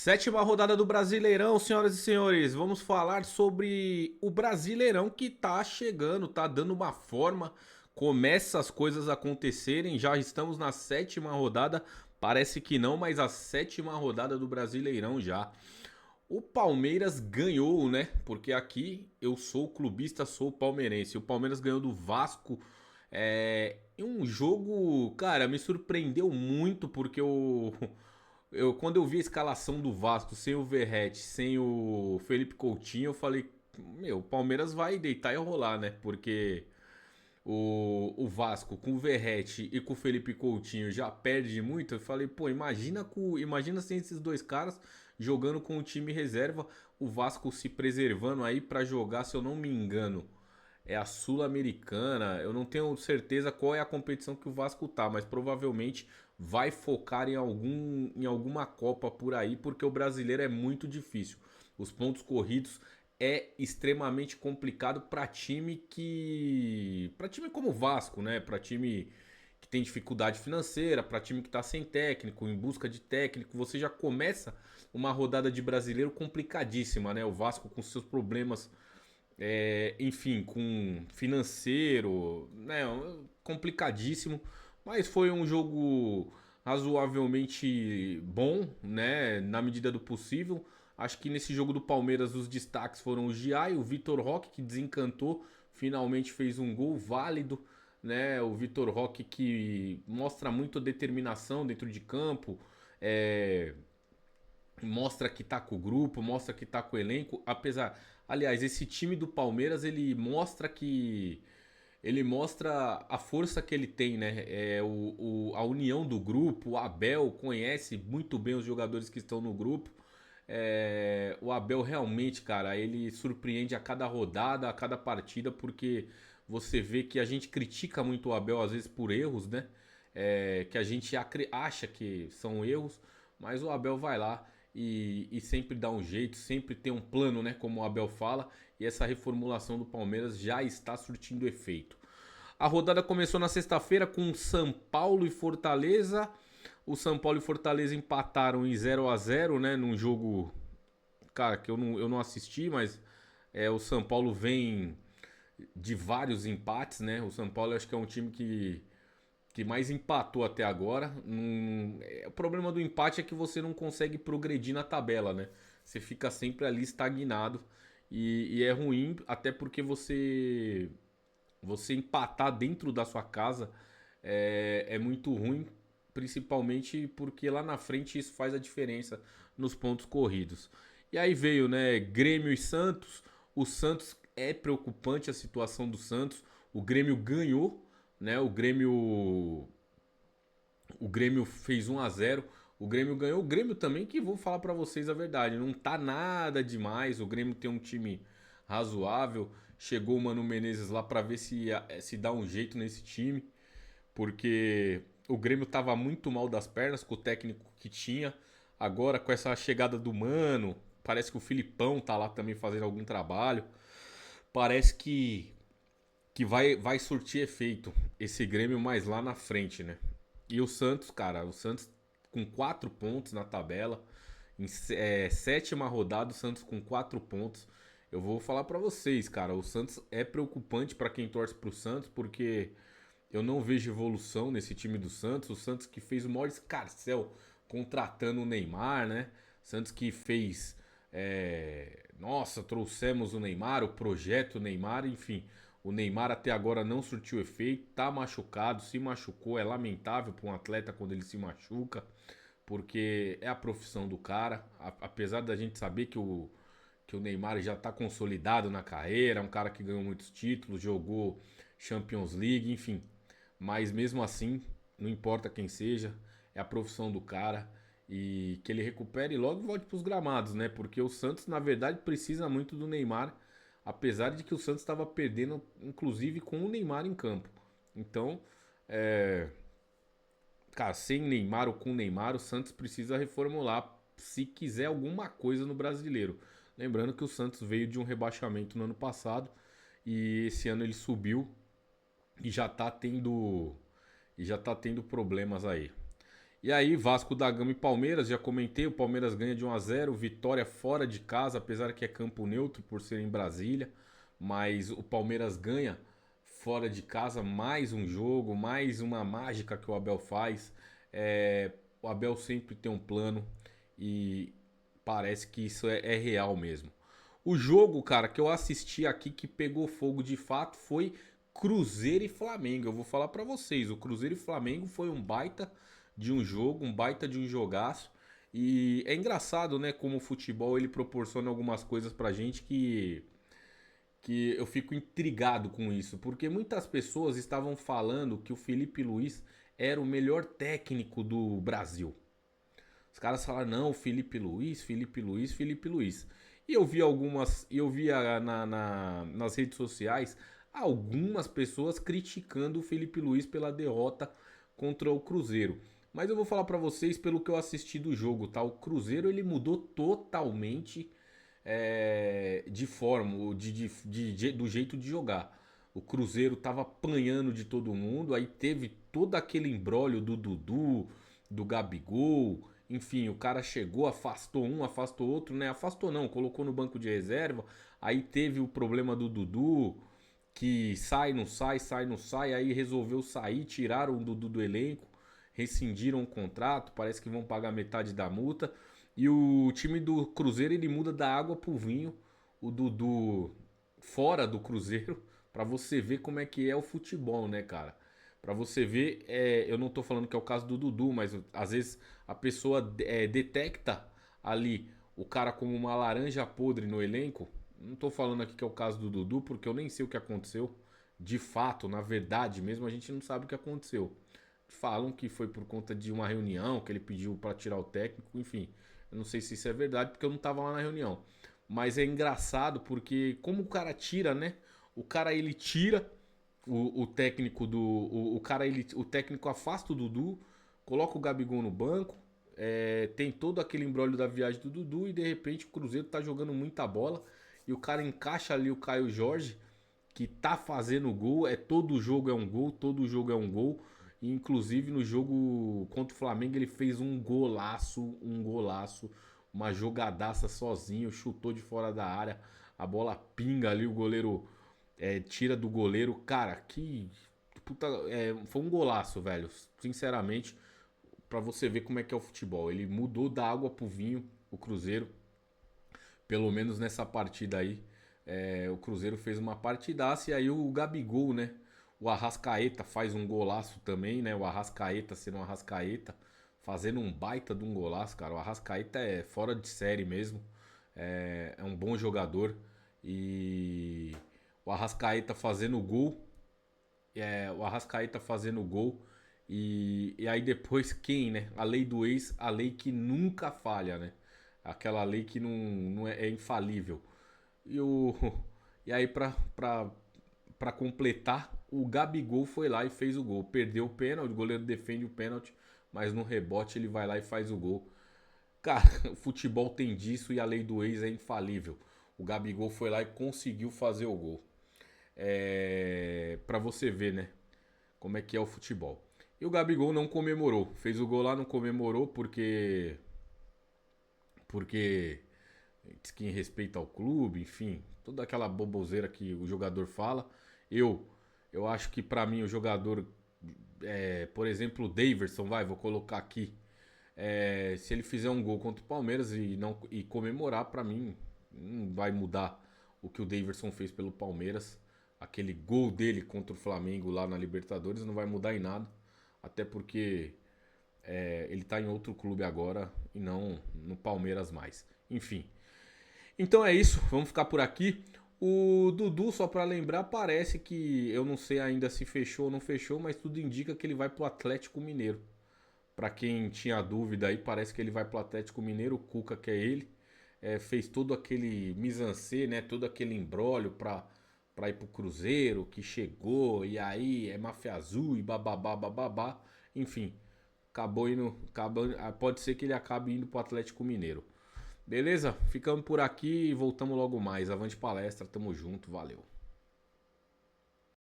Sétima rodada do Brasileirão, senhoras e senhores. Vamos falar sobre o Brasileirão que tá chegando, tá dando uma forma. Começa as coisas a acontecerem. Já estamos na sétima rodada. Parece que não, mas a sétima rodada do Brasileirão já. O Palmeiras ganhou, né? Porque aqui eu sou clubista, sou palmeirense. O Palmeiras ganhou do Vasco. Em um jogo, cara, me surpreendeu muito porque quando eu vi a escalação do Vasco sem o Verratti, sem o Felipe Coutinho, eu falei, meu, o Palmeiras vai deitar e rolar, né? Porque o Vasco com o Verratti e com o Felipe Coutinho já perde muito. Eu falei, pô, imagina sem esses dois caras jogando com o time reserva, o Vasco se preservando aí pra jogar, se eu não me engano. É a Sul-Americana. Eu não tenho certeza qual é a competição que o Vasco tá, mas provavelmente vai focar em alguma Copa por aí, porque o brasileiro é muito difícil. Os pontos corridos é extremamente complicado para time como o Vasco, né? Para time que tem dificuldade financeira, para time que está sem técnico, em busca de técnico, você já começa uma rodada de brasileiro complicadíssima, né? O Vasco com seus problemas, enfim, com financeiro, né? Complicadíssimo, mas foi um jogo razoavelmente bom, né? Na medida do possível. Acho que nesse jogo do Palmeiras os destaques foram o Giai e o Vitor Roque, que desencantou, finalmente fez um gol válido, né? O Vitor Roque que mostra muito determinação dentro de campo, é, mostra que tá com o grupo, mostra que tá com o elenco, apesar, aliás, esse time do Palmeiras, ele mostra a força que ele tem, né? A união do grupo, o Abel conhece muito bem os jogadores que estão no grupo. O Abel realmente, cara, ele surpreende a cada rodada, a cada partida, porque você vê que a gente critica muito o Abel às vezes por erros, né? Que a gente acha que são erros, mas o Abel vai lá e sempre dá um jeito, sempre tem um plano, né? Como o Abel fala, e essa reformulação do Palmeiras já está surtindo efeito. A rodada começou na sexta-feira com São Paulo e Fortaleza. O São Paulo e Fortaleza empataram em 0 a 0, né? Num jogo, cara, que eu não assisti, mas o São Paulo vem de vários empates, né? O São Paulo acho que é um time que mais empatou até agora. O problema do empate é que você não consegue progredir na tabela, né? Você fica sempre ali estagnado. E é ruim, até porque você empatar dentro da sua casa é muito ruim, principalmente porque lá na frente isso faz a diferença nos pontos corridos. E aí veio, né, Grêmio e Santos. O Santos é preocupante a situação do Santos. O Grêmio ganhou, né? O Grêmio fez 1 a 0. O Grêmio ganhou. O Grêmio também, que vou falar pra vocês a verdade, não tá nada demais. O Grêmio tem um time razoável. Chegou o Mano Menezes lá pra ver se dá um jeito nesse time, porque o Grêmio tava muito mal das pernas com o técnico que tinha. Agora com essa chegada do Mano, parece que o Filipão tá lá também fazendo algum trabalho. Parece que vai surtir efeito esse Grêmio mais lá na frente, né? E o Santos, cara, o Santos com 4 pontos na tabela, em sétima rodada, o Santos com 4 pontos. Eu vou falar pra vocês, cara, o Santos é preocupante pra quem torce pro Santos, porque eu não vejo evolução nesse time do Santos. O Santos que fez o maior escarcéu contratando o Neymar, né? Santos que fez. Nossa, trouxemos o Neymar, o projeto Neymar, enfim. O Neymar até agora não surtiu efeito, tá machucado, se machucou. É lamentável para um atleta quando ele se machuca, porque é a profissão do cara. Apesar da gente saber que o Neymar já tá consolidado na carreira, é um cara que ganhou muitos títulos, jogou Champions League, enfim. Mas mesmo assim, não importa quem seja, é a profissão do cara. E que ele recupere e logo volte para os gramados, né? Porque o Santos, na verdade, precisa muito do Neymar. Apesar de que o Santos estava perdendo, inclusive, com o Neymar em campo. Então, cara, sem Neymar ou com Neymar, o Santos precisa reformular se quiser alguma coisa no brasileiro. Lembrando que o Santos veio de um rebaixamento no ano passado e esse ano ele subiu e já tá tendo problemas aí. E aí, Vasco da Gama e Palmeiras, já comentei, o Palmeiras ganha de 1-0, vitória fora de casa, apesar que é campo neutro por ser em Brasília, mas o Palmeiras ganha fora de casa, mais um jogo, mais uma mágica que o Abel faz. O Abel sempre tem um plano e parece que isso é real mesmo. O jogo, cara, que eu assisti aqui que pegou fogo de fato foi Cruzeiro e Flamengo. Eu vou falar pra vocês, o Cruzeiro e Flamengo foi um baita de um jogo, um baita de um jogaço. E é engraçado, né, como o futebol ele proporciona algumas coisas pra gente que eu fico intrigado com isso, porque muitas pessoas estavam falando que o Felipe Luiz era o melhor técnico do Brasil. Os caras falaram, não, Felipe Luiz, Felipe Luiz, Felipe Luiz. E eu vi nas redes sociais algumas pessoas criticando o Felipe Luiz pela derrota contra o Cruzeiro. Mas eu vou falar pra vocês pelo que eu assisti do jogo, tá? O Cruzeiro ele mudou totalmente de forma, do jeito de jogar. O Cruzeiro tava apanhando de todo mundo, aí teve todo aquele imbróglio do Dudu, do Gabigol, enfim, o cara chegou, afastou um, afastou outro, né? Afastou não, colocou no banco de reserva. Aí teve o problema do Dudu, que sai, não sai, sai, não sai. Aí resolveu sair, tiraram o Dudu do elenco, rescindiram o contrato, parece que vão pagar metade da multa. E o time do Cruzeiro ele muda da água pro vinho. O Dudu fora do Cruzeiro, pra você ver como é que é o futebol, né, cara? Pra você ver, eu não tô falando que é o caso do Dudu, mas às vezes a pessoa detecta ali o cara como uma laranja podre no elenco. Não tô falando aqui que é o caso do Dudu, porque eu nem sei o que aconteceu. De fato, na verdade mesmo, a gente não sabe o que aconteceu. Falam que foi por conta de uma reunião que ele pediu pra tirar o técnico, enfim. Eu não sei se isso é verdade, porque eu não tava lá na reunião. Mas é engraçado porque como o cara tira, né? O cara ele tira o técnico do. O técnico afasta o Dudu, coloca o Gabigol no banco. Tem todo aquele embrólio da viagem do Dudu e de repente o Cruzeiro tá jogando muita bola. E o cara encaixa ali o Caio Jorge, que tá fazendo gol. Todo jogo é um gol, todo jogo é um gol. E, inclusive no jogo contra o Flamengo ele fez um golaço, uma jogadaça sozinho, chutou de fora da área, a bola pinga ali, o goleiro tira do goleiro. Cara, que puta, foi um golaço, velho. Sinceramente, pra você ver como é que é o futebol. Ele mudou da água pro vinho, o Cruzeiro. Pelo menos nessa partida aí. O Cruzeiro fez uma partidaça e aí o Gabigol, né? O Arrascaeta faz um golaço também, né? O Arrascaeta sendo um Arrascaeta, fazendo um baita de um golaço, cara. O Arrascaeta é fora de série mesmo. É um bom jogador. E o Arrascaeta fazendo gol. O Arrascaeta fazendo gol. E aí depois quem, né? A lei do ex, a lei que nunca falha, né? Aquela lei que não é infalível. E, o, e aí pra completar, o Gabigol foi lá e fez o gol. Perdeu o pênalti, o goleiro defende o pênalti, mas no rebote ele vai lá e faz o gol. Cara, o futebol tem disso e a lei do ex é infalível. O Gabigol foi lá e conseguiu fazer o gol. Pra você ver, né? Como é que é o futebol. E o Gabigol não comemorou. Fez o gol lá, não comemorou porque diz que em respeito ao clube, enfim, toda aquela boboseira que o jogador fala. Eu acho que pra mim o jogador, por exemplo, o Daverson, vou colocar aqui. Se ele fizer um gol contra o Palmeiras e comemorar, pra mim não vai mudar o que o Daverson fez pelo Palmeiras. Aquele gol dele contra o Flamengo lá na Libertadores não vai mudar em nada. Até porque ele tá em outro clube agora e não no Palmeiras mais. Enfim. Então é isso, vamos ficar por aqui. O Dudu, só pra lembrar, parece que eu não sei ainda se fechou ou não fechou, mas tudo indica que ele vai pro Atlético Mineiro. Pra quem tinha dúvida aí, parece que ele vai pro Atlético Mineiro, o Cuca que é ele. Fez todo aquele mise-en-scène, né? Todo aquele imbróglio pra ir pro Cruzeiro, que chegou, e aí é máfia azul e bababá, bababá. Enfim, pode ser que ele acabe indo pro Atlético Mineiro. Beleza? Ficamos por aqui e voltamos logo mais. Avante palestra, tamo junto, valeu.